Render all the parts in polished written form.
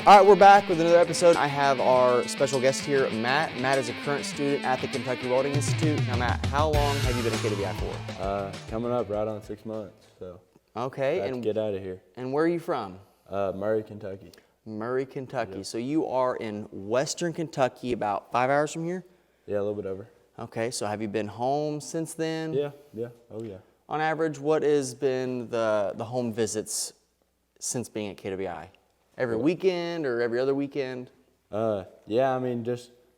All right, we're back with another episode. I have our special guest here, Matt. Matt is a current student at the Kentucky Welding Institute. Now, Matt, how long have you been at KWI for? Coming up right on 6 months, so. Okay. About to get out of here. And where are you from? Murray, Kentucky. Murray, Kentucky. Yep. So you are in Western Kentucky, about 5 hours from here? Yeah, a little bit over. Okay, so have you been home since then? Yeah, oh yeah. On average, what has been the home visits since being at KWI? Every weekend or every other weekend? Yeah, I mean,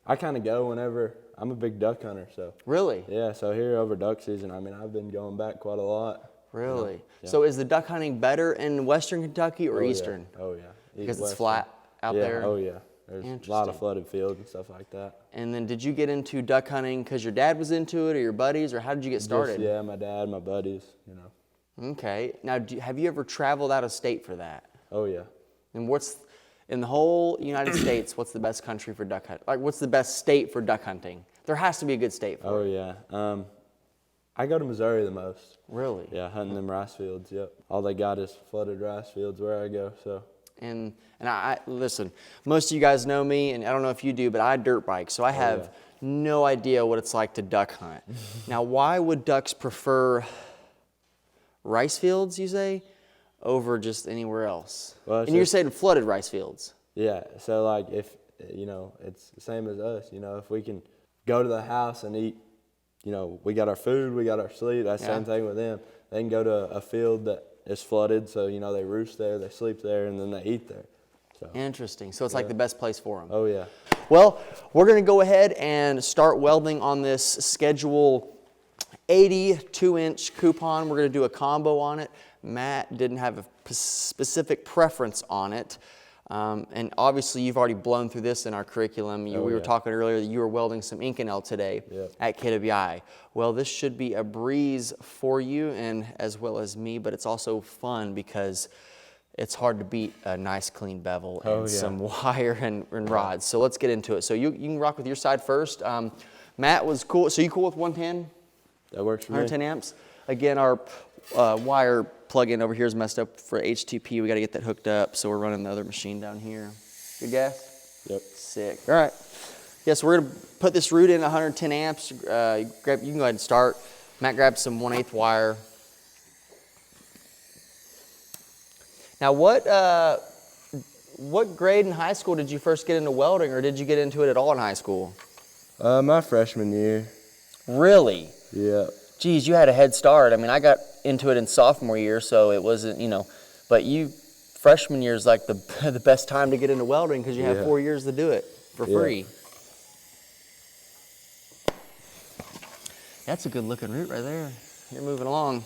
I kind of go whenever. I'm a big duck hunter, so. Really? Yeah, so here over duck season, I mean, I've been going back quite a lot. Really? Yeah. So is the duck hunting better in Western Kentucky or Eastern? Yeah. Oh yeah. Because it's flat out there? Oh yeah. There's a lot of flooded fields and stuff like that. And then did you get into duck hunting because your dad was into it or your buddies, or how did you get started? Yeah, my dad, my buddies, you know. Okay. Now, have you ever traveled out of state for that? Oh yeah. And in the whole United States, what's the best country for duck hunting? Like, what's the best state for duck hunting? There has to be a good state for it. Oh yeah. I go to Missouri the most. Really? Yeah, hunting them rice fields, yep. All they got is flooded rice fields where I go, so. And I listen, most of you guys know me, and I don't know if you do, but I dirt bike, so I have no idea what it's like to duck hunt. Now, why would ducks prefer rice fields, you say, over just anywhere else? Well, and you're saying flooded rice fields. Yeah, so like if, you know, it's the same as us, you know, if we can go to the house and eat, you know, we got our food, we got our sleep, that's the same thing with them. They can go to a field that is flooded, so, you know, they roost there, they sleep there, and then they eat there. So. Interesting. So it's like the best place for them. Oh, yeah. Well, we're going to go ahead and start welding on this Schedule 82-inch coupon. We're going to do a combo on it. Matt didn't have a specific preference on it. And obviously, you've already blown through this in our curriculum. We were talking earlier that you were welding some Inconel today at KWI. Well, this should be a breeze for you and as well as me, but it's also fun because it's hard to beat a nice clean bevel and some wire and rods. So let's get into it. So you can rock with your side first. Matt was cool. So you cool with 110? That works for 110 me. amps. Again, our wire plug-in over here is messed up for HTP. We got to get that hooked up, so we're running the other machine down here. Good gas? Yep. Sick. All right. Yes, we're going to put this root in 110 amps. You can go ahead and start. Matt grabbed some 1/8 wire. Now, what grade in high school did you first get into welding, or did you get into it at all in high school? My freshman year. Really? Yeah. Geez, you had a head start. I mean, I got into it in sophomore year, so it wasn't, you know, but freshman year is like the best time to get into welding because you have 4 years to do it for free. That's a good looking root right there. You're moving along.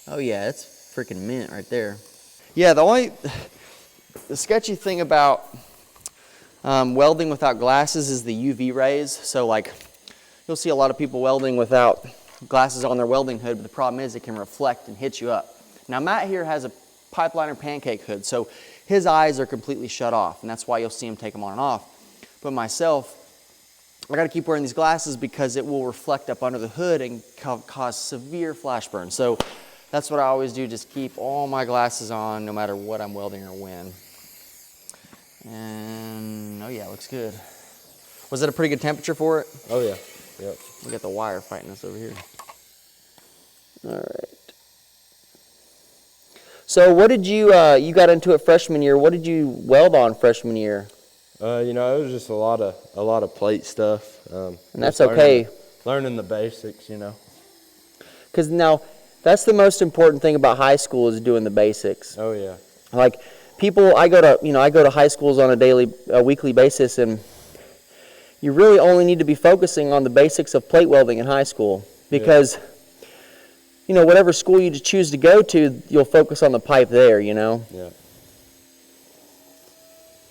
Oh yeah, it's freaking mint right there. Yeah, the sketchy thing about welding without glasses is the UV rays. So like, you'll see a lot of people welding without glasses on their welding hood, but the problem is it can reflect and hit you up. Now Matt here has a pipeliner pancake hood, so his eyes are completely shut off, and that's why you'll see him take them on and off. But myself, I gotta keep wearing these glasses because it will reflect up under the hood and cause severe flash burn. So that's what I always do, just keep all my glasses on no matter what I'm welding or when. And, oh yeah, looks good. Was it a pretty good temperature for it? Oh yeah, yep. We got the wire fighting us over here. All right. So what did you got into it freshman year, what did you weld on freshman year? You know, it was just a lot of plate stuff. And that's okay. Learning the basics, you know. Because now, that's the most important thing about high school is doing the basics. Oh yeah. Like people, I go to high schools on a weekly basis, and you really only need to be focusing on the basics of plate welding in high school because, you know, whatever school you choose to go to, you'll focus on the pipe there, you know. Yeah.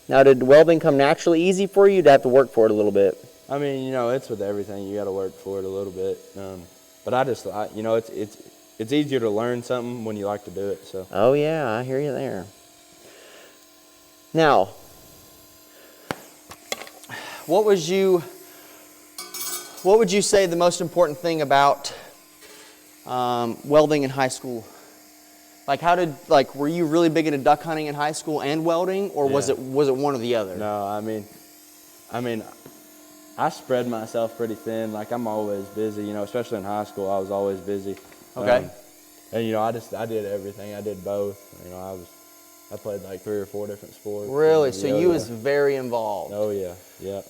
Now, did welding come naturally easy for you? You'd have to work for it a little bit. I mean, you know, it's with everything. You got to work for it a little bit. But you know, it's easier to learn something when you like to do it. So. Oh yeah, I hear you there. Now, what was What would you say the most important thing about welding in high school? Like were you really big into duck hunting in high school and welding, or was it one or the other? No, I mean, I spread myself pretty thin. Like, I'm always busy, you know, especially in high school, I was always busy. Okay. And, you know, I did everything. I did both. You know, I played like 3 or 4 different sports. Really? So you was very involved. Oh, yeah. Yeah.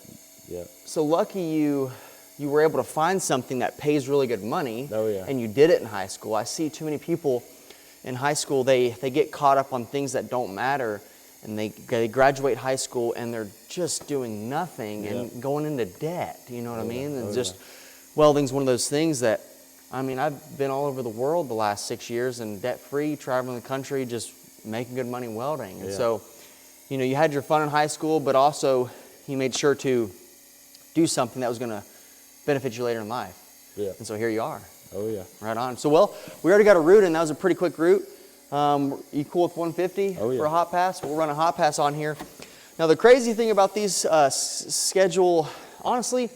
Yeah. So lucky you were able to find something that pays really good money. Oh, yeah. And you did it in high school. I see too many people in high school, they get caught up on things that don't matter, and they graduate high school and they're just doing nothing and going into debt, you know what I mean? And welding's one of those things that, I mean, I've been all over the world the last 6 years and debt-free, traveling the country, just making good money welding. And so, you know, you had your fun in high school, but also you made sure to do something that was going to benefit you later in life. Yeah. And so here you are. Oh, yeah. Right on. So, well, we already got a route in. That was a pretty quick route. You cool with 150 for a hot pass? We'll run a hot pass on here. Now, the crazy thing about these schedule, honestly,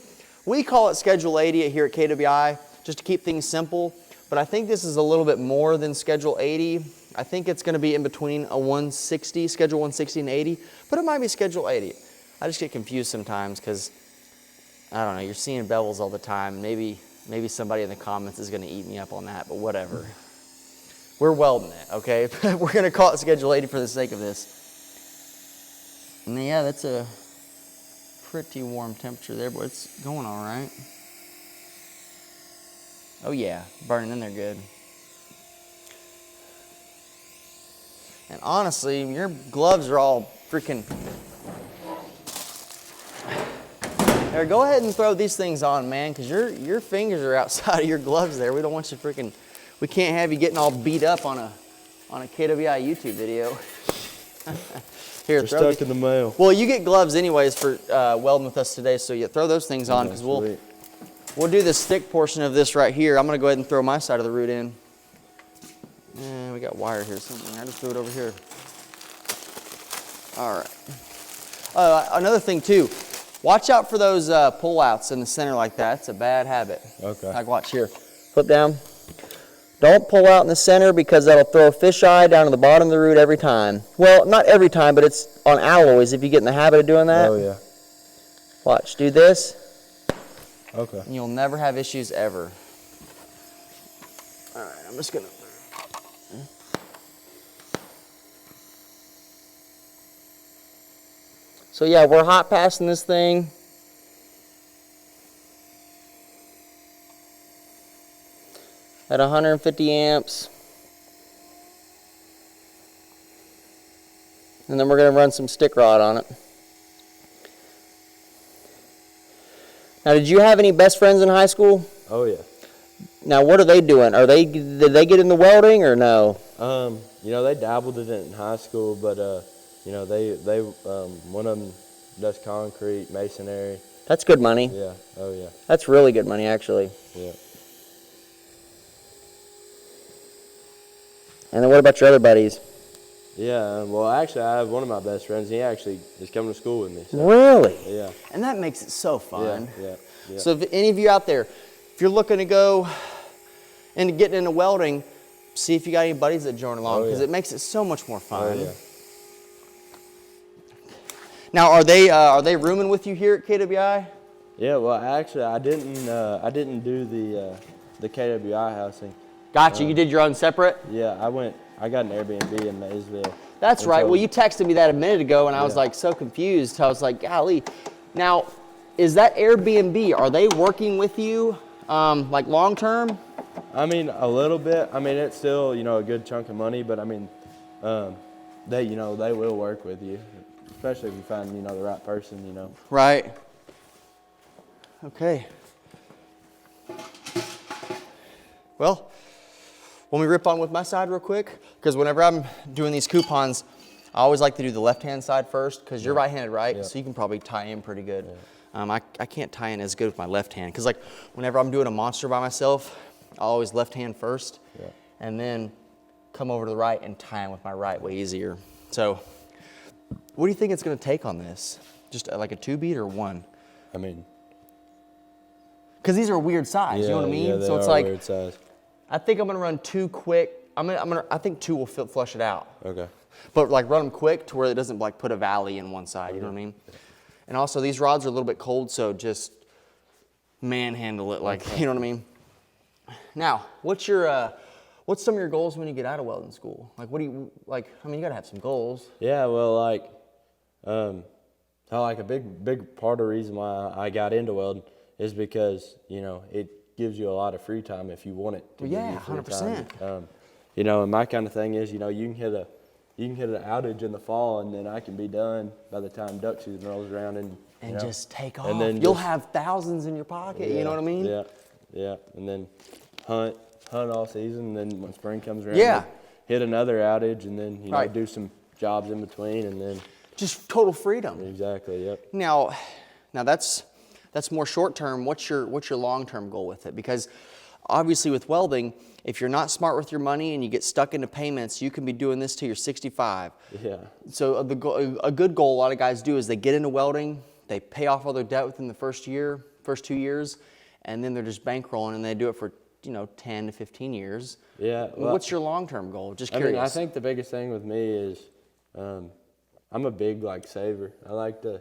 we call it Schedule 80 here at KWI just to keep things simple. But I think this is a little bit more than Schedule 80. I think it's going to be in between a 160, Schedule 160 and 80. But it might be Schedule 80. I just get confused sometimes because, I don't know, you're seeing bevels all the time. Maybe somebody in the comments is going to eat me up on that, but whatever. We're welding it, okay? We're going to call it Schedule 80 for the sake of this. And yeah, that's a pretty warm temperature there, but it's going all right. Oh yeah, burning in there good. And honestly, your gloves are all freaking... There, go ahead and throw these things on, man, because your fingers are outside of your gloves there. We don't want you freaking... We can't have you getting all beat up on a KWI YouTube video. Here, they're stuck in the mail. Well, you get gloves anyways for welding with us today, so you throw those things on because we'll do the stick portion of this right here. I'm gonna go ahead and throw my side of the route in. And we got wire here somewhere. I just threw it over here. All right. Another thing too, watch out for those pull-outs in the center like that. It's a bad habit. Okay. Like watch here. Flip down. Don't pull out in the center because that'll throw a fisheye down to the bottom of the root every time. Well, not every time, but it's on alloys if you get in the habit of doing that. Oh, yeah. Watch, do this. Okay. And you'll never have issues ever. All right, I'm just gonna... So yeah, we're hot passing this thing. At 150 amps. And then we're going to run some stick rod on it. Now, did you have any best friends in high school? Oh, yeah. Now, what are they doing? Did they get into welding or no? You know, they dabbled in it in high school, but you know, they one of them does concrete, masonry. That's good money. Yeah. Oh, yeah. That's really good money, actually. Yeah. And then what about your other buddies? Yeah, well, actually, I have one of my best friends. He actually is coming to school with me. So. Really? Yeah. And that makes it so fun. Yeah. So if any of you out there, if you're looking to go into getting into welding, see if you got any buddies that join along, because it makes it so much more fun. Oh, yeah. Now, are they rooming with you here at KWI? Yeah. Well, actually, I didn't do the KWI housing. Gotcha. You did your own separate? Yeah, I got an Airbnb in Maysville. That's right. Well, you texted me that a minute ago, and I was like so confused. I was like, golly. Now, is that Airbnb, are they working with you like long term? I mean, a little bit. I mean, it's still, you know, a good chunk of money, but I mean, they will work with you, especially if you find, you know, the right person, you know. Right. Okay. Well, want me to rip on with my side real quick? Because whenever I'm doing these coupons, I always like to do the left-hand side first, because you're right-handed, right? So you can probably tie in pretty good. I can't tie in as good with my left hand, because like whenever I'm doing a monster by myself, I always left hand first, and then come over to the right and tie in with my right way easier. So what do you think it's going to take on this? Just like a 2-beat or one? I mean, Because these are a weird size, you know what I mean? Yeah, they so it's are like, weird size. I think I'm gonna run 2 quick. I think 2 will flush it out. Okay. But like run them quick to where it doesn't like put a valley in one side, you know what I mean? And also these rods are a little bit cold, so just manhandle it, like, you know what I mean? Now, what's some of your goals when you get out of welding school? Like, what do you, like, I mean, you gotta have some goals. Yeah, well, like a big part of the reason why I got into welding is because, you know, it gives you a lot of free time if you want it to give you free 100%. time. You know, and my kind of thing is, you know, you can hit an outage in the fall, and then I can be done by the time duck season rolls around, and just take off. And then you'll have thousands in your pocket, you know what I mean? Yeah, and then hunt all season, and then when spring comes around, Yeah. hit another outage, and then, you know, Right. do some jobs in between, and then. Just total freedom. Exactly, yep. Now that's more short term. What's your long term goal with it? Because obviously with welding, if you're not smart with your money and you get stuck into payments, you can be doing this till you're 65. Yeah. So a good goal a lot of guys do is they get into welding, they pay off all their debt within the first 2 years, and then they're just bankrolling, and they do it for 10 to 15 years. Yeah. Well, what's your long term goal? Just I curious. mean, I think the biggest thing with me is I'm a big saver. I like to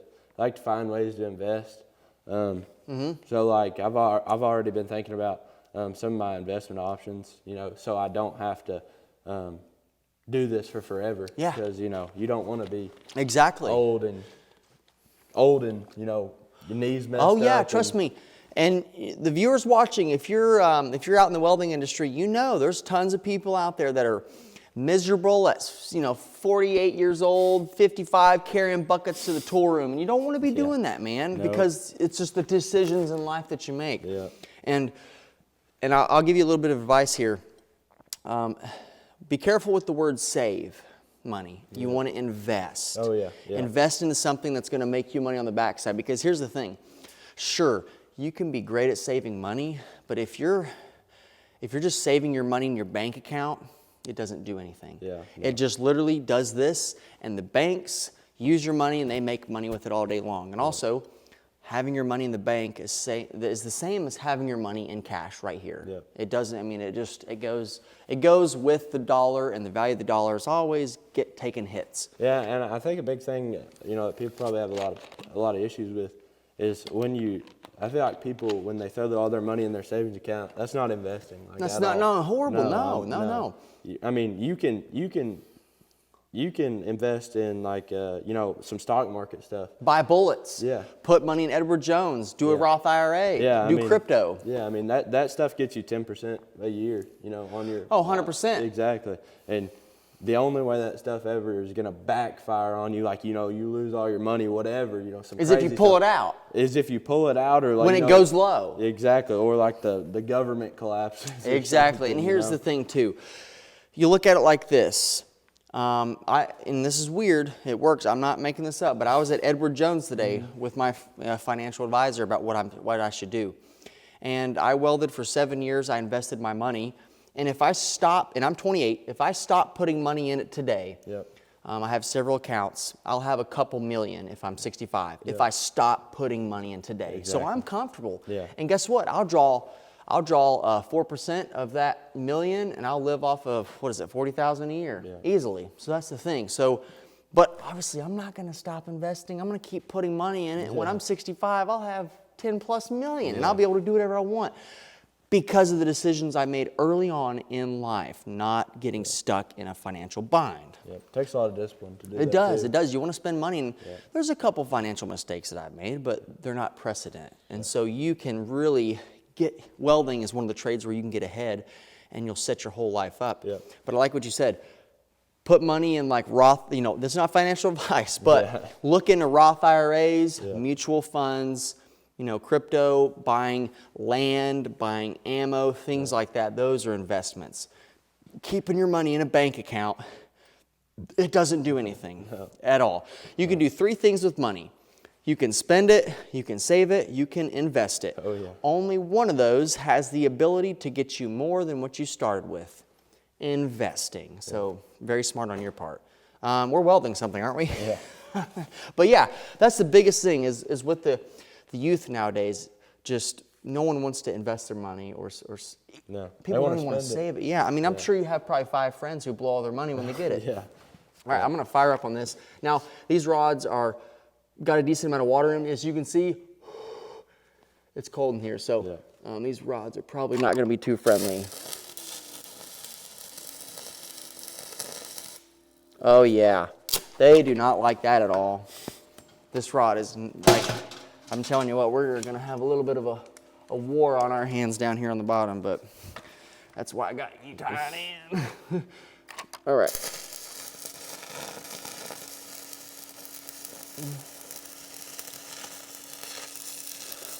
find ways to invest. So like I've already been thinking about some of my investment options, you know, so I don't have to do this for forever. Yeah. Because you don't want to be exactly old and you know your knees messed up. Oh yeah, trust me. And the viewers watching, if you're out in the welding industry, you know there's tons of people out there that are miserable at 48 years old, 55, carrying buckets to the tool room, and you don't want to be doing that, man, because it's just the decisions in life that you make. Yeah. And I'll give you a little bit of advice here. Be careful with the word save money. You want to invest. Oh yeah. Invest into something that's going to make you money on the backside. Because here's the thing. Sure, you can be great at saving money, but if you're just saving your money in your bank account, it doesn't do anything. Yeah. It just literally does this, and the banks use your money and they make money with it all day long. And also, having your money in the bank is the same as having your money in cash right here. Yeah. It doesn't. I mean, it goes with the dollar, and the value of the dollar is always taking hits. Yeah, and I think a big thing that people probably have a lot of issues with is I feel like people, when they throw all their money in their savings account, that's not investing. That's not horrible. No. I mean, you can invest in some stock market stuff. Buy bullets. Yeah. Put money in Edward Jones. Do a Roth IRA. Yeah. Do crypto. Yeah. I mean that stuff gets you 10% a year. On your. Oh, 100%. Exactly. And the only way that stuff ever is gonna backfire on you, you lose all your money, whatever. Is if you pull it out. Is if you pull it out, or when it goes low. Exactly. Or the government collapses. Exactly. And here's the thing too. You look at it like this. And this is weird. It works. I'm not making this up. But I was at Edward Jones today with my financial advisor about what I should do. And I welded for 7 years. I invested my money. And if I stop, and I'm 28, if I stop putting money in it today, I have several accounts. I'll have a couple million if I'm 65. If I stop putting money in today. Exactly. So I'm comfortable. Yeah. And guess what? I'll draw 4% of that million, and I'll live off of, $40,000 a year, easily. So that's the thing. So, but obviously I'm not going to stop investing. I'm going to keep putting money in it. And when I'm 65, I'll have 10 plus million, and I'll be able to do whatever I want because of the decisions I made early on in life, not getting stuck in a financial bind. Yeah, it takes a lot of discipline to do that. It does. Too. It does. You want to spend money, and there's a couple financial mistakes that I've made, but they're not precedent. And so you can really welding is one of the trades where you can get ahead and you'll set your whole life up. Yeah. But I like what you said. Put money in Roth, this is not financial advice, but look into Roth IRAs, mutual funds, crypto, buying land, buying ammo, things like that. Those are investments. Keeping your money in a bank account, it doesn't do anything at all. You can do 3 things with money. You can spend it, you can save it, you can invest it. Oh, yeah. Only one of those has the ability to get you more than what you started with. Investing. So very smart on your part. We're welding something, aren't we? Yeah. But yeah, that's the biggest thing is with the youth nowadays. Just no one wants to invest their money or No. people only want to save it. Yeah, I mean, I'm sure you have probably 5 friends who blow all their money when they get it. Yeah. All right, I'm gonna fire up on this. Now, these rods are got a decent amount of water in them. As you can see, it's cold in here, so these rods are probably not gonna be too friendly. Oh yeah, they do not like that at all. This rod is like, I'm telling you what, we're gonna have a little bit of a war on our hands down here on the bottom, but that's why I got you tied in. All right.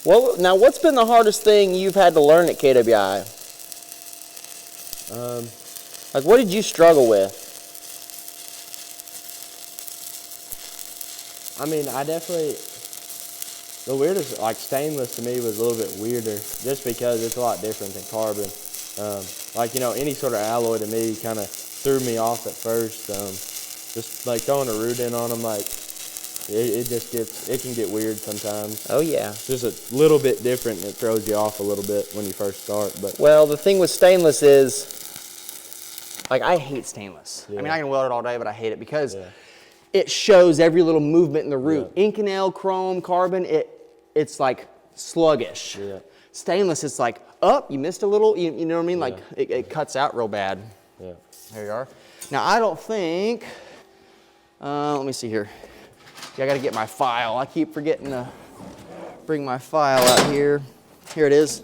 Well, now what's been the hardest thing you've had to learn at KWI? Like, what did you struggle with? I mean, I definitely, the weirdest, like stainless to me was a little bit weirder just because it's a lot different than carbon. Like, you know, any sort of alloy to me kind of threw me off at first. Just like throwing a root in on them, like, it can get weird sometimes. Oh yeah. Just a little bit different and it throws you off a little bit when you first start. But well, the thing with stainless is, like, I hate stainless. Yeah. I mean, I can weld it all day, but I hate it because it shows every little movement in the root. Yeah. Inconel, chrome, carbon, it's like sluggish. Yeah. Stainless, it's like, you missed a little, you know what I mean? Like, it cuts out real bad. Yeah. There you are. Now, I don't think, let me see here. Yeah, I gotta get my file. I keep forgetting to bring my file out here. Here it is.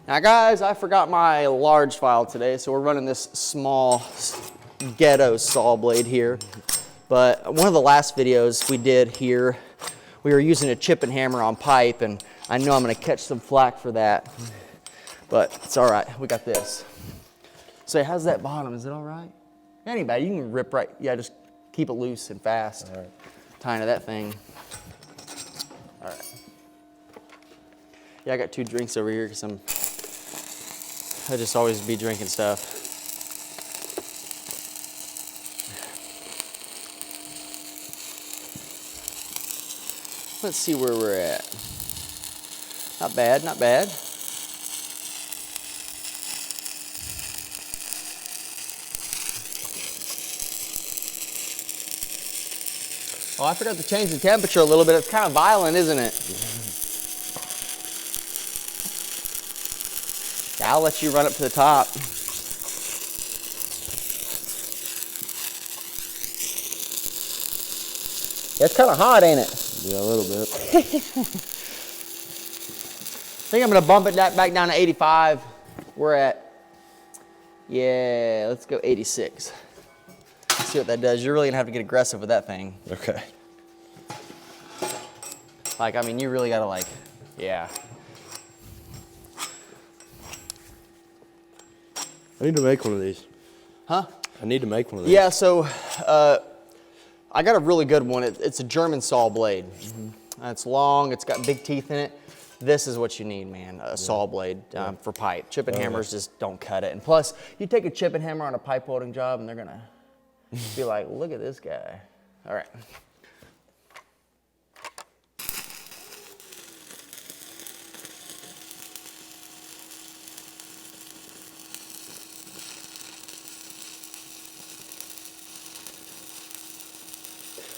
Now guys, I forgot my large file today, so we're running this small ghetto saw blade here. But one of the last videos we did here, we were using a chip and hammer on pipe, and I know I'm gonna catch some flack for that, but it's all right, we got this. So how's that bottom, is it all right? Anybody, you can rip right, just keep it loose and fast. All right. Tying to that thing. All right. Yeah, I got 2 drinks over here because I just always be drinking stuff. Let's see where we're at. Not bad, not bad. Oh, I forgot to change the temperature a little bit. It's kind of violent, isn't it? Yeah, I'll let you run up to the top. Yeah, it's kind of hot, ain't it? Yeah, a little bit. I think I'm going to bump it back down to 85. We're at, let's go 86. Let's see what that does. You're really going to have to get aggressive with that thing. Okay. Like, I mean, you really got to like, I need to make one of these. Huh? I need to make one of these. Yeah, so I got a really good one. It's a German saw blade. It's long, it's got big teeth in it. This is what you need, man, a saw blade for pipe. Chip and hammers just don't cut it. And plus, you take a chip and hammer on a pipe welding job and they're gonna be like, look at this guy. All right.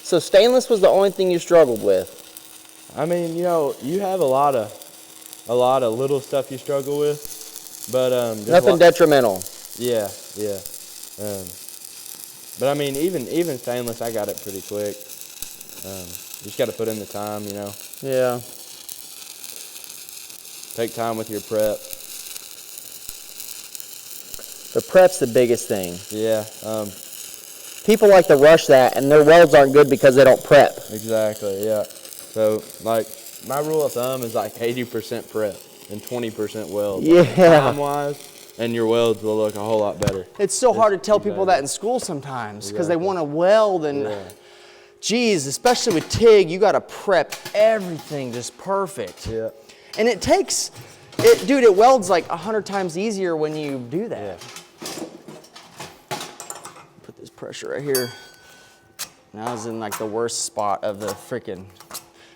So stainless was the only thing you struggled with? I mean, you know, you have a lot of little stuff you struggle with, but nothing detrimental. Yeah. But I mean, even stainless, I got it pretty quick. You just got to put in the time, you know. Yeah. Take time with your prep. The prep's the biggest thing. Yeah. People like to rush that, and their welds aren't good because they don't prep. Exactly, yeah. So, like, my rule of thumb is like 80% prep and 20% weld. Yeah. Like, time-wise, and your welds will look a whole lot better. It's so hard to tell people that in school sometimes because they want to weld and, geez, especially with TIG, you got to prep everything just perfect. Yeah. And it takes, dude, it welds like 100 times easier when you do that. Yeah. Put this pressure right here. Now I was in like the worst spot of the freaking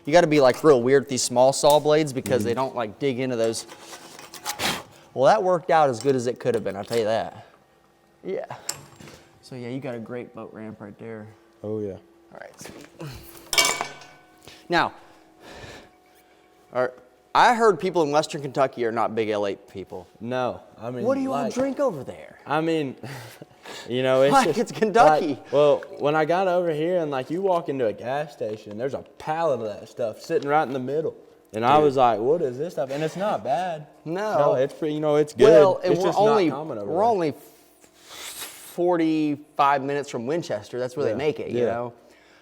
You got to be like real weird with these small saw blades because they don't like dig into those. Well, that worked out as good as it could have been, I'll tell you that. Yeah. So yeah, you got a great boat ramp right there. Oh yeah. All right, sweet. Now, I heard people in Western Kentucky are not big L8 people. No, I mean. What do you all drink over there? I mean, you know, it's Like, just, it's Kentucky. Like, well, when I got over here and like you walk into a gas station, there's a pallet of that stuff sitting right in the middle. And I was like, what is this stuff? And it's not bad. No. It's pretty, you know, it's good. Well, and it's we're just only, not common over we're there. only 45 minutes from Winchester. That's where they make it, you know?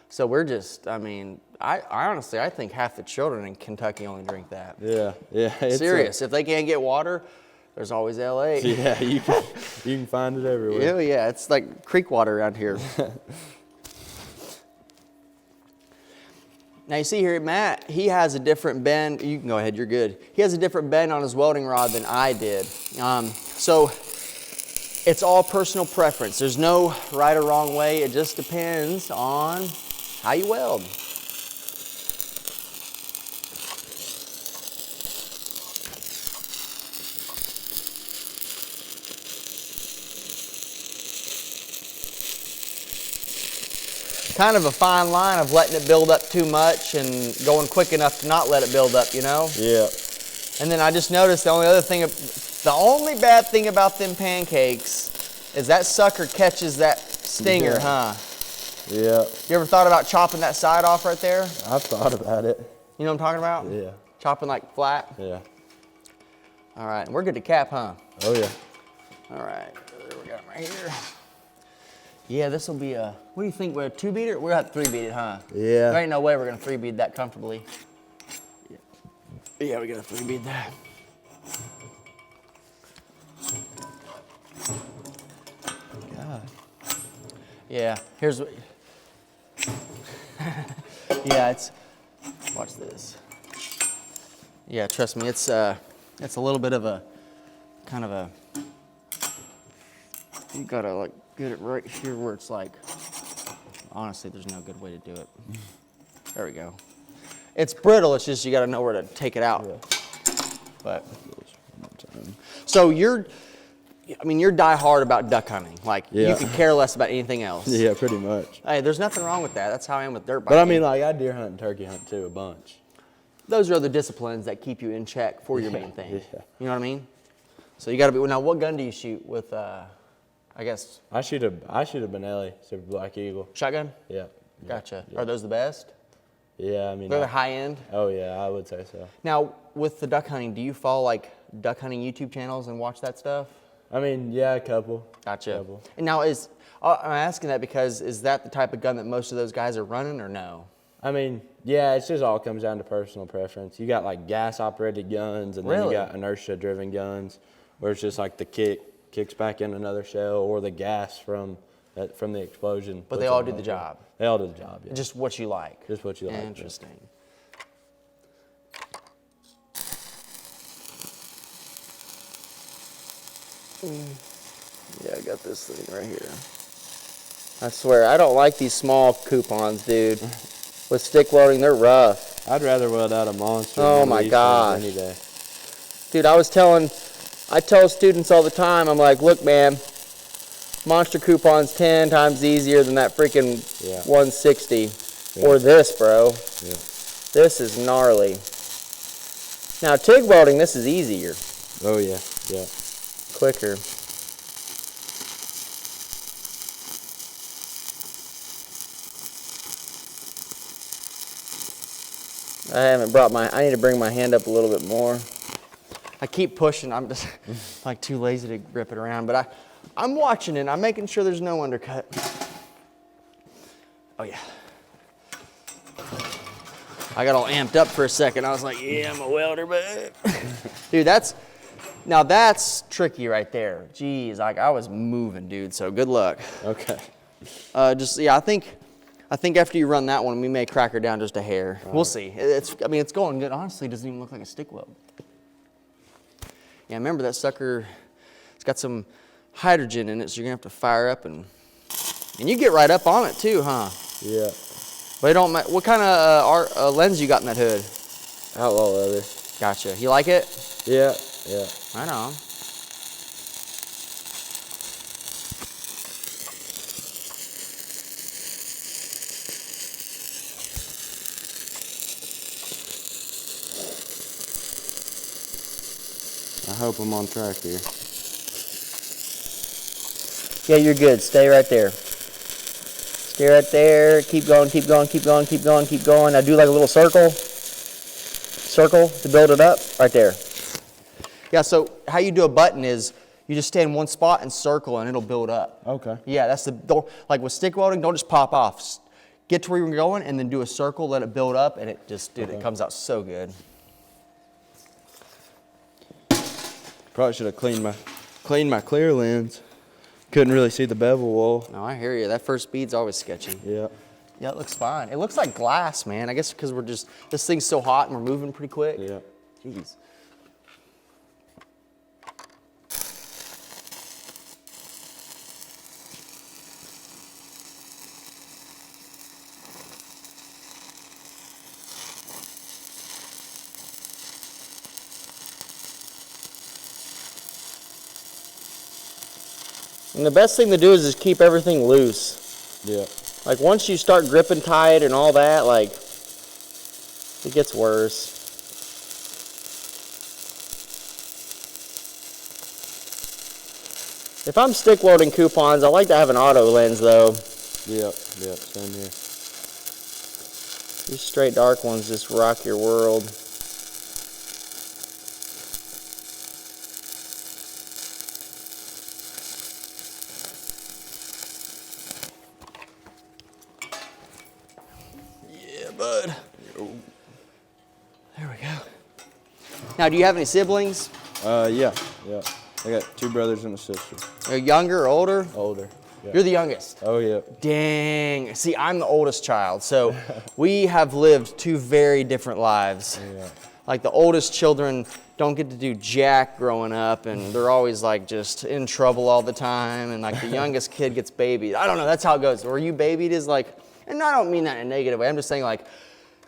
So we're just, I mean, I honestly, I think half the children in Kentucky only drink that. Yeah, yeah. It's Serious. If they can't get water, there's always L8. Yeah, you can find it everywhere. Yeah, yeah, it's like creek water around here. Now you see here, Matt, he has a different bend. You can go ahead, you're good. He has a different bend on his welding rod than I did. So it's all personal preference. There's no right or wrong way. It just depends on how you weld. Kind of a fine line of letting it build up too much and going quick enough to not let it build up, you know? Yeah. And then I just noticed the only bad thing about them pancakes is that sucker catches that stinger, huh? Yeah. You ever thought about chopping that side off right there? I've thought about it. You know what I'm talking about? Yeah. Chopping like flat? Yeah. All right, and we're good to cap, huh? Oh yeah. All right, there we got it right here. Yeah, this will be a, what do you think, we're a 2-beater? We're going to 3-beat it, huh? Yeah. There ain't no way we're going to 3-beat that comfortably. Yeah, we're going to 3-beat that. God. Yeah, here's what, yeah, it's, watch this. Yeah, trust me, it's a little bit of a, kind of a, you gotta like get it right here where it's like, honestly, there's no good way to do it. There we go. It's brittle, it's just you gotta know where to take it out. Yeah. But, so you're die hard about duck hunting. Like, you could care less about anything else. Yeah, pretty much. Hey, there's nothing wrong with that. That's how I am with dirt biking. But I mean, like, I deer hunt and turkey hunt too, a bunch. Those are the disciplines that keep you in check for your main thing. Yeah. You know what I mean? So you gotta be, now what gun do you shoot with, I guess? I shoot a Benelli, Super Black Eagle. Shotgun? Yeah. Gotcha. Yeah. Are those the best? Yeah, I mean. They're the high end? Oh yeah, I would say so. Now, with the duck hunting, do you follow like duck hunting YouTube channels and watch that stuff? I mean, yeah, a couple. Gotcha. Couple. And now I'm asking that because is that the type of gun that most of those guys are running or no? I mean, yeah, it just all comes down to personal preference. You got like gas operated guns and then you got inertia driven guns where it's just like the kicks back in another shell or the gas from the explosion. But they all do the job. They all do the job, yeah. Just what you like. Just what you like. Interesting. Yeah, I got this thing right here. I swear, I don't like these small coupons, dude. With stick welding, they're rough. I'd rather weld out a monster. Oh than my these gosh. things any day. Dude, I tell students all the time, I'm like, look, man, monster coupon's 10 times easier than that freaking 160. Yeah. Or this, bro. Yeah. This is gnarly. Now, TIG welding, this is easier. Oh yeah, yeah. Quicker. I need to bring my hand up a little bit more. I keep pushing, I'm just like too lazy to grip it around, but I'm watching it, I'm making sure there's no undercut. Oh yeah. I got all amped up for a second. I was like, yeah, I'm a welder, but dude, that's tricky right there. Jeez, like I was moving, dude, so good luck. Okay. I think after you run that one, we may crack her down just a hair. We'll see. It's going good. Honestly, it doesn't even look like a stick weld. Yeah, remember that sucker, it's got some hydrogen in it, so you're gonna have to fire up and you get right up on it too, huh? Yeah. But it don't what kind of lens you got in that hood? Outlaw leather. Gotcha. You like it? Yeah, yeah. Right on. I hope I'm on track here. Yeah, you're good. Stay right there. Stay right there. Keep going, keep going, keep going, keep going, keep going. Now do like a little circle. Circle to build it up. Right there. Yeah, so how you do a button is you just stay in one spot and circle and it'll build up. Okay. Yeah, that's like with stick welding, don't just pop off. Get to where you're going and then do a circle, let it build up, and it just, dude, it comes out so good. Probably should have cleaned my clear lens. Couldn't really see the bevel wall. No, I hear you. That first bead's always sketchy. Yeah. Yeah, it looks fine. It looks like glass, man. I guess because this thing's so hot and we're moving pretty quick. Yeah. Jeez. And the best thing to do is just keep everything loose. Yeah. Like once you start gripping tight and all that, like it gets worse. If I'm stick welding coupons, I like to have an auto lens though. Yep, yep, same here. These straight dark ones just rock your world. Bud. There we go. Now, do you have any siblings? Yeah. I got 2 brothers and a sister. Are you younger or older? Older. Yeah. You're the youngest. Oh, yeah. Dang. See, I'm the oldest child, so we have lived 2 very different lives. Yeah. Like the oldest children don't get to do jack growing up, and they're always like just in trouble all the time, and like the youngest kid gets babied. I don't know, that's how it goes. Were you babied is like, and I don't mean that in a negative way. I'm just saying, like,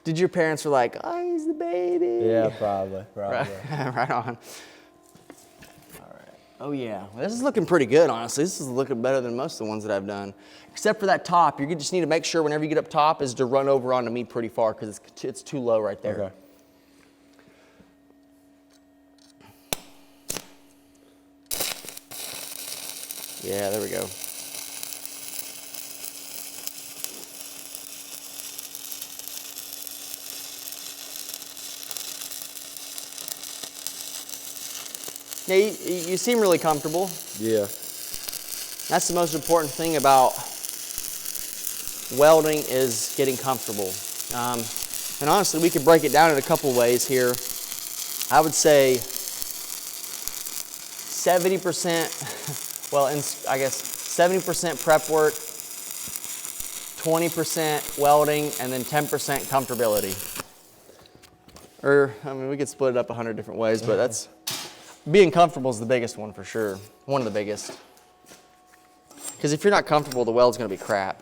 did your parents were like, oh, he's the baby? Yeah, probably. Right, right on. All right. Oh, yeah. Well, this is looking pretty good, honestly. This is looking better than most of the ones that I've done. Except for that top. You just need to make sure whenever you get up top is to run over onto me pretty far because it's too low right there. Okay. Yeah, there we go. Yeah, you seem really comfortable. Yeah. That's the most important thing about welding is getting comfortable. And honestly, we could break it down in a couple ways here. I would say 70%, well, I guess 70% prep work, 20% welding, and then 10% comfortability. Or, I mean, we could split it up 100 different ways, but that's, being comfortable is the biggest one for sure. One of the biggest. Because if you're not comfortable, the weld's gonna be crap.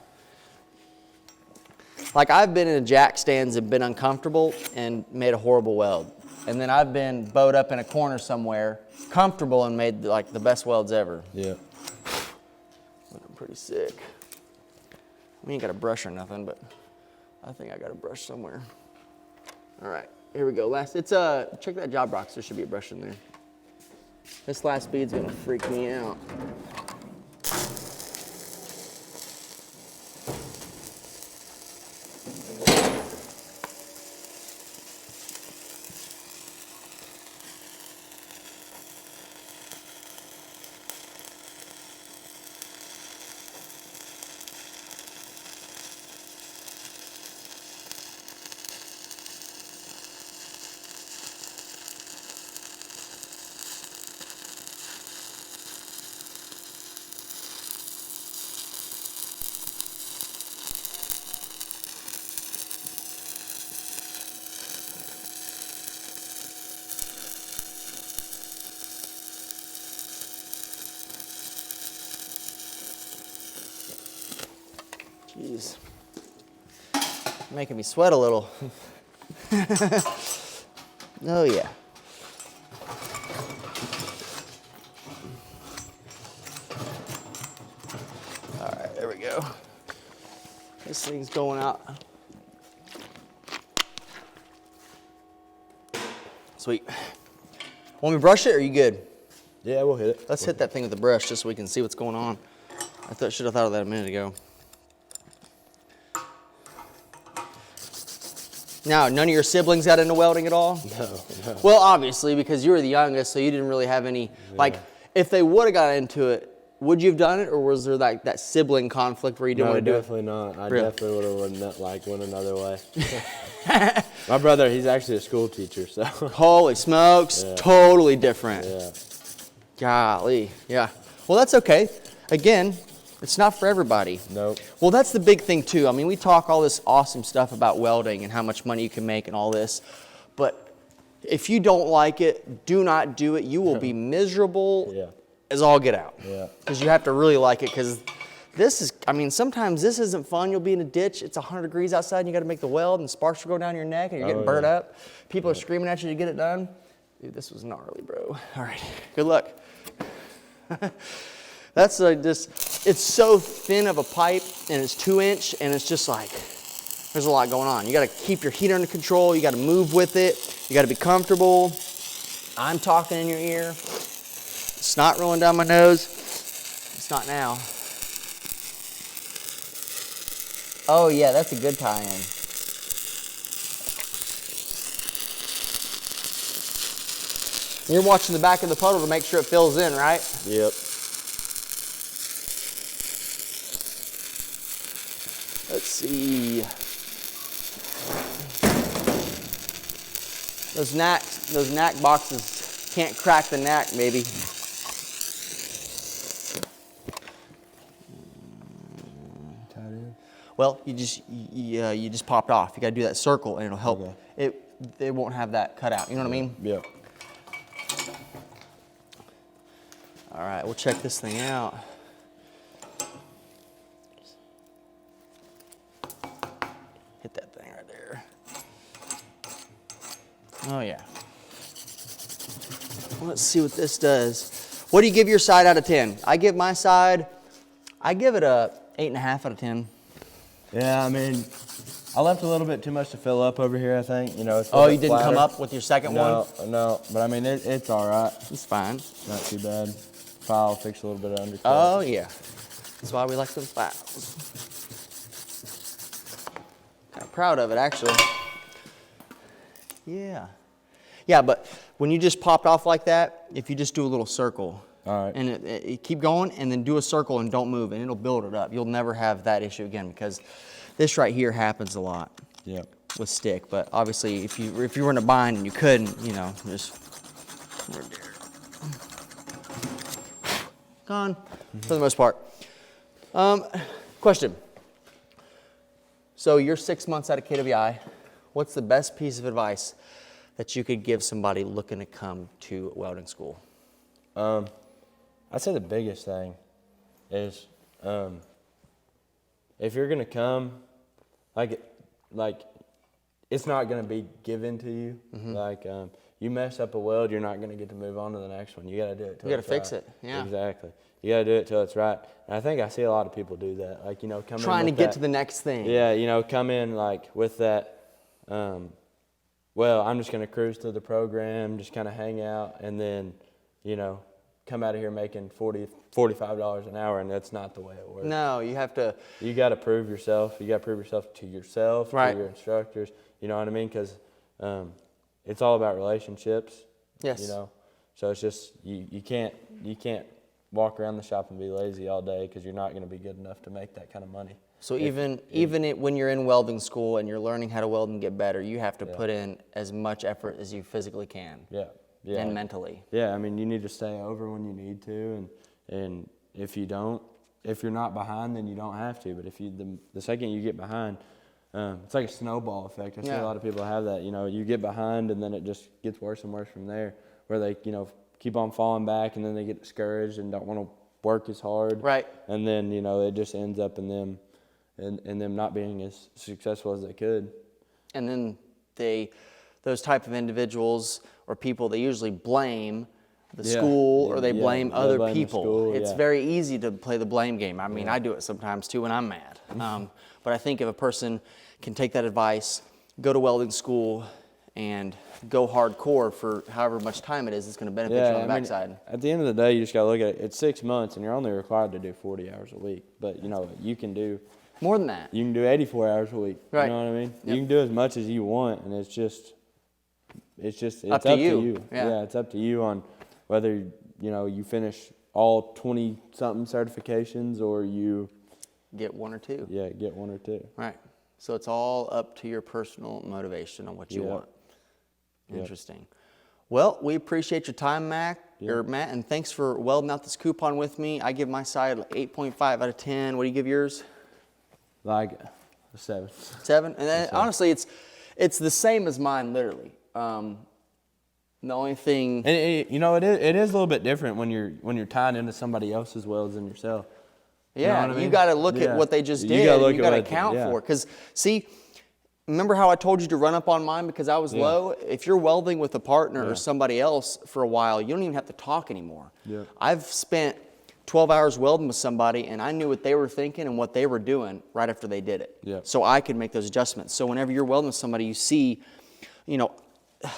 Like I've been in jack stands and been uncomfortable and made a horrible weld. And then I've been bowed up in a corner somewhere, comfortable and made like the best welds ever. Yeah. Looking pretty sick. We ain't got a brush or nothing, but I think I got a brush somewhere. All right, here we go. Check that job box. There should be a brush in there. This last bead's gonna freak me out. Jeez. making me sweat a little. Oh yeah. All right, there we go. This thing's going out. Sweet. Want me to brush it, or are you good? Yeah, we'll hit it. Let's hit that thing with the brush just so we can see what's going on. I should have thought of that a minute ago. Now, none of your siblings got into welding at all? No. Well, obviously, because you were the youngest, so you didn't really have any, like, if they would have got into it, would you have done it, or was there like that sibling conflict where you didn't want to do it? No, definitely not. I Really? definitely would have went another way. My brother, he's actually a school teacher, so. Holy smokes, Yeah. totally different. Yeah. Golly, yeah. Well, that's okay. Again, it's not for everybody. Nope. Well, that's the big thing too. I mean, we talk all this awesome stuff about welding and how much money you can make and all this, but if you don't like it, do not do it. You will be miserable Yeah. as all get out. Yeah. Because you have to really like it, because this is, I mean, sometimes this isn't fun. You'll be in a ditch, it's 100 degrees outside, and you gotta make the weld, and sparks will go down your neck, and you're getting burnt up. People are screaming at you to get it done. Dude, this was gnarly, bro. All right, good luck. That's just, it's so thin of a pipe, and it's 2-inch, and it's just like, there's a lot going on. You gotta keep your heat under control, you gotta move with it, you gotta be comfortable. I'm talking in your ear. It's not rolling down my nose. It's not now. Oh yeah, that's a good tie-in. You're watching the back of the puddle to make sure it fills in, right? Yep. Let's see. Those knack boxes can't crack the knack, maybe. Tied in. Well, you just popped off. You got to do that circle, and it'll help. Okay. It won't have that cut out. You know what I mean? Yep. All right, we'll check this thing out. Hit that thing right there. Oh yeah. Let's see what this does. What do you give your side out of 10? I give my side, I give it a 8.5 out of 10. Yeah, I mean, I left a little bit too much to fill up over here, I think. You know, it's a Oh, little you bit didn't come flatter. up with your second one? No, but I mean, it's all right. It's fine. Not too bad. File, fix a little bit of undercut. Oh yeah. That's why we like them files. Kind of proud of it, actually. Yeah. Yeah, but when you just popped off like that, if you just do a little circle, All right. and keep going, and then do a circle and don't move, and it'll build it up. You'll never have that issue again, because this right here happens a lot Yep. with stick. But obviously, if you were in a bind and you couldn't, you know, just gone for the most part. Question. So you're 6 months out of KWI. What's the best piece of advice that you could give somebody looking to come to welding school? I'd say the biggest thing is if you're gonna come, like it's not gonna be given to you. Mm-hmm. Like you mess up a weld, you're not gonna get to move on to the next one. You gotta do it till You gotta it's fix right. it, yeah. Exactly. You gotta do it till it's right. And I think I see a lot of people do that. Like, you know, come Trying to in with get that, to the next thing. Yeah, you know, come in like with that. Well, I'm just gonna cruise through the program, just kind of hang out, and then, you know, come out of here making $45 an hour, and that's not the way it works. No, you have to. You got to prove yourself. You got to prove yourself to yourself, Right. to your instructors. You know what I mean? Because it's all about relationships. Yes. You know, so it's just you can't walk around the shop and be lazy all day, because you're not going to be good enough to make that kind of money. So even when you're in welding school and you're learning how to weld and get better, you have to put in as much effort as you physically can. Yeah. Yeah. And mentally. Yeah, I mean, you need to stay over when you need to, and if you don't, if you're not behind, then you don't have to. But if the second you get behind, it's like a snowball effect. I see a lot of people have that. You know, you get behind, and then it just gets worse and worse from there, where they, you know, keep on falling back, and then they get discouraged and don't want to work as hard. Right. And then, you know, it just ends up in them and them not being as successful as they could. And then those type of individuals or people, they usually blame the school or they blame other people. School, it's very easy to play the blame game. I mean, I do it sometimes too when I'm mad. But I think if a person can take that advice, go to welding school, and go hardcore for however much time it is, it's going to benefit you on the backside. At the end of the day, you just got to look at it. It's 6 months, and you're only required to do 40 hours a week. But, you know, you can do more than that. You can do 84 hours a week. Right. You know what I mean? Yep. You can do as much as you want, and it's up to you. Yeah, it's up to you on whether, you know, you finish all 20-something certifications or you get one or two. Yeah, get one or two. Right. So it's all up to your personal motivation on what you want. Interesting. Well, we appreciate your time, Matt, and thanks for welding out this coupon with me. I give my side 8.5 out of 10. What do you give yours? Like a 7. 7? And then, honestly, it's the same as mine, literally. The only thing, and you know, it is a little bit different when you're tying into somebody else's welds than yourself. Yeah, you know what I mean? You got to look at what they just did. You got to account for it. Because, see, remember how I told you to run up on mine because I was low? If you're welding with a partner or somebody else for a while, you don't even have to talk anymore. Yeah. I've spent 12 hours welding with somebody, and I knew what they were thinking and what they were doing right after they did it. Yeah. So I could make those adjustments. So whenever you're welding with somebody, you see, you know,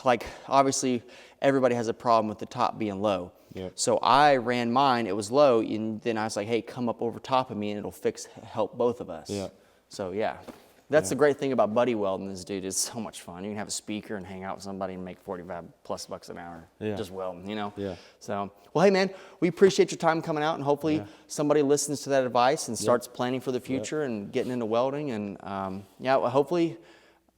like obviously everybody has a problem with the top being low. Yep. So I ran mine, it was low, and then I was like, hey, come up over top of me and it'll help both of us. Yeah. So yeah, that's the great thing about buddy welding is, dude, it's so much fun. You can have a speaker and hang out with somebody and make $45+ an hour just welding, you know? Yeah. So, well, hey man, we appreciate your time coming out, and hopefully somebody listens to that advice and starts planning for the future and getting into welding, and hopefully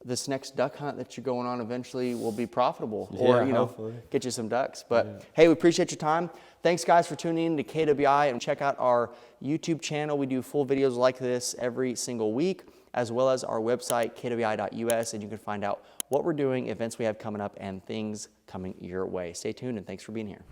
this next duck hunt that you're going on eventually will be profitable, or hopefully get you some ducks. But hey, we appreciate your time. Thanks guys for tuning in to KWI, and check out our YouTube channel. We do full videos like this every single week, as well as our website, kwi.us, and you can find out what we're doing, events we have coming up, and things coming your way. Stay tuned, and thanks for being here.